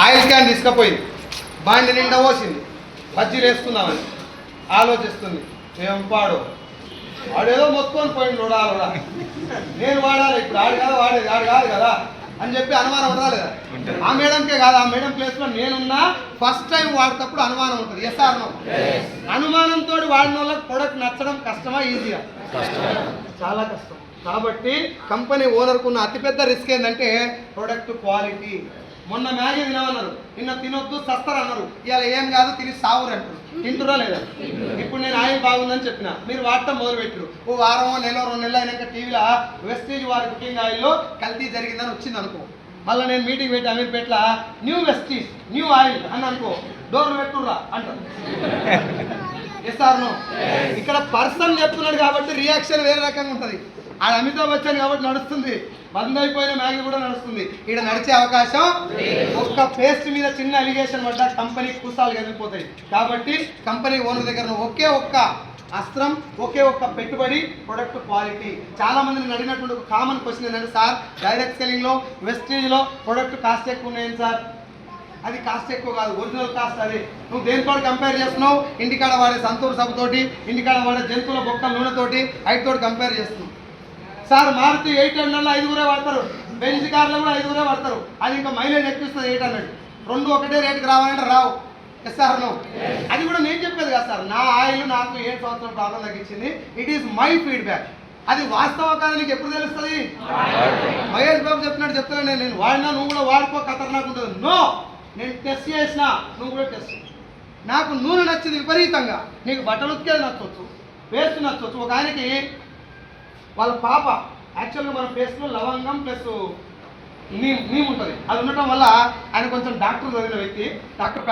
Oil can తీసుకుపోయింది, బాండి నిండా పోసింది, బజ్జీలు వేసుకుందామని ఆలోచిస్తుంది. ఏం పాడు వాడేదో మొత్తుకొని పోయింది లోడా, నేను వాడాలి ఇప్పుడు, ఆడు కదా వాడేది, ఆడు కాదు కదా అని చెప్పి అనుమానం ఉండాలి. ఆ మేడంకే కాదు, ఆ మేడం ప్లేస్లో నేనున్నా ఫస్ట్ టైం వాడేటప్పుడు అనుమానం ఉంటుంది. Yes or no? అనుమానంతో వాడిన వాళ్ళకి ప్రొడక్ట్ నచ్చడం కష్టమా ఈజీగా? చాలా కష్టం. కాబట్టి కంపెనీ ఓనర్కు ఉన్న అతిపెద్ద రిస్క్ ఏంటంటే ప్రొడక్ట్ క్వాలిటీ. మొన్న మ్యాగీ తినమన్నారు, నిన్న తినొద్దు సస్తారు అన్నారు, ఇవాళ ఏం కాదు తిని సావురు అంటారు. తింటురా లేదా? ఇప్పుడు నేను ఆయిల్ బాగుందని చెప్పిన, మీరు వాడటం మొదలు పెట్టరు. ఓ వారమో నెల 2 నెలలు అయినాక టీవీలో వెస్టీజ్ వారి కుకింగ్ ఆయిల్లో కల్తీ జరిగిందని వచ్చింది అనుకో, మళ్ళీ నేను మీటింగ్ పెట్టి అమీర్పేట్ల న్యూ వెస్టీజ్ న్యూ ఆయిల్ అని అనుకో, డోర్లు పెట్టుర్రా అంటారు. Yes or no? ఇక్కడ పర్సన్ చెప్తున్నాడు కాబట్టి రియాక్షన్ వేరే రకంగా ఉంటుంది. ఆడ అమితాబ్ బచ్చన్ కాబట్టి నడుస్తుంది, బంద్ అయిపోయిన మ్యాగీ కూడా నడుస్తుంది. ఇక్కడ నడిచే అవకాశం ఒక్క పేస్ట్ మీద చిన్న అలిగేషన్ పడ్డా కంపెనీ కూసాలు కదిలిపోతాయి. కాబట్టి కంపెనీ ఓనర్ దగ్గర ఒకే ఒక్క అస్త్రం, ఒకే ఒక్క పెట్టుబడి, ప్రొడక్ట్ క్వాలిటీ. చాలా మందిని అడిగినటువంటి ఒక కామన్ క్వశ్చన్ ఏంటంటే, సార్ డైరెక్ట్ సెల్లింగ్లో వెస్టీజ్లో ప్రొడక్ట్ కాస్ట్ ఎక్కువ ఉన్నాయండి సార్. అది కాస్ట్ ఎక్కువ కాదు, ఒరిజినల్ కాస్ట్ అది. నువ్వు దేనితో కంపేర్ చేస్తున్నావు? ఇంటికాడ వాడే సంతూర్ సబ్బుతోటి, ఇంటికాడ వాడే జంతువుల బొక్కల నూనెతోటి, ఐదుతోటి కంపేర్ చేస్తున్నావు. సార్ మారుతి 800 5 వాడతారు, బెంజ్ కార్లో కూడా 5 వాడతారు, అది ఇంకా మైలేజ్ ఎక్కిస్తుంది 800. రెండు ఒకటే రేటుకి రావాలంటే రావు. Yes sir no? అది కూడా నేను చెప్పేది కదా సార్, నా ఆయిల్ నాకు 7 సంవత్సరాల ప్రాబ్లం తగ్గించింది. It is my feedback. అది వాస్తవం కాదు నీకు ఎప్పుడు తెలుస్తుంది? మహేష్ బాబు చెప్పినట్టు చెప్తాను, నేను వాడినా నువ్వు కూడా వాడుకో, ఖతర్నాక్ ఉంటుంది. నో, నేను టెస్ట్ చేసినా, నువ్వు కూడా టెస్ట్. నాకు నూనె నచ్చింది విపరీతంగా, నీకు బట్టలు ఉతికేది నచ్చవచ్చు, పేస్ట్ నచ్చవచ్చు. ఒక ఆయనకి వాళ్ళ పాప యాక్చువల్గా మన పేస్ట్లో లవంగం ప్లస్ నీమ్ ఉంటుంది, అది ఉండటం వల్ల ఆయన కొంచెం డాక్టర్ చదివిన వ్యక్తి, డాక్టర్